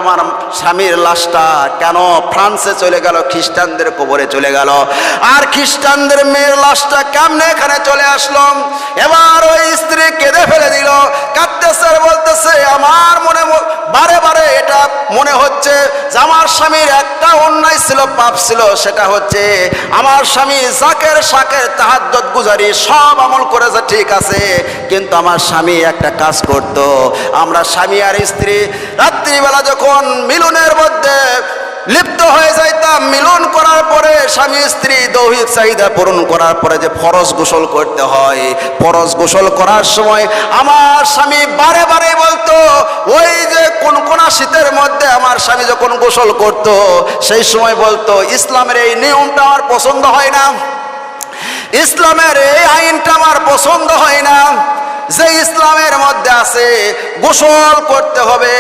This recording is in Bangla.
তোমার স্বামীর লাশটা কেন ফ্রান্সে চলে গেল, খ্রিস্টানদের কবরে চলে গেল, আর খ্রিস্টানদের মেয়ের লাশটা কেমনে এখানে চলে আসলো? এবার ওই স্ত্রী কেঁদে ফেলে দিল, কাঁদতেছে আর বলতেছে, আমার মনে বারে বারে এটা মনে হচ্ছে যে আমার স্বামীর একটা অন্যায় ছিল, পাপ ছিল, সেটা হচ্ছে আমার স্বামী জাকের শাকের তাহাজ্জুদ গুজারি সব আমল করেছে ঠিক আছে, কিন্তু আমার স্বামী একটা কাজ করত, আমরা স্বামী আর স্ত্রী রাত্রিবেলা যখন মিলনের মধ্যে লিপ্ত হয়ে যাইতাম, মিলন করার পরে স্বামী স্ত্রী দৈহিক চাহিদা পূরণ করার পরে যে ফরজ গোসল করতে হয়, ফরজ গোসল করার সময় আমার স্বামী বারে বারে বলতো, ওই যে কোন শীতের মধ্যে আমার স্বামী যখন গোসল করত সেই সময় বলতো, ইসলামের এই নিয়মটা আমার পছন্দ হয় না, ইসলামের এই আইনটা আমার পছন্দ হয় না, যে ইসলামের মধ্যে আছে গোসল করতে হবে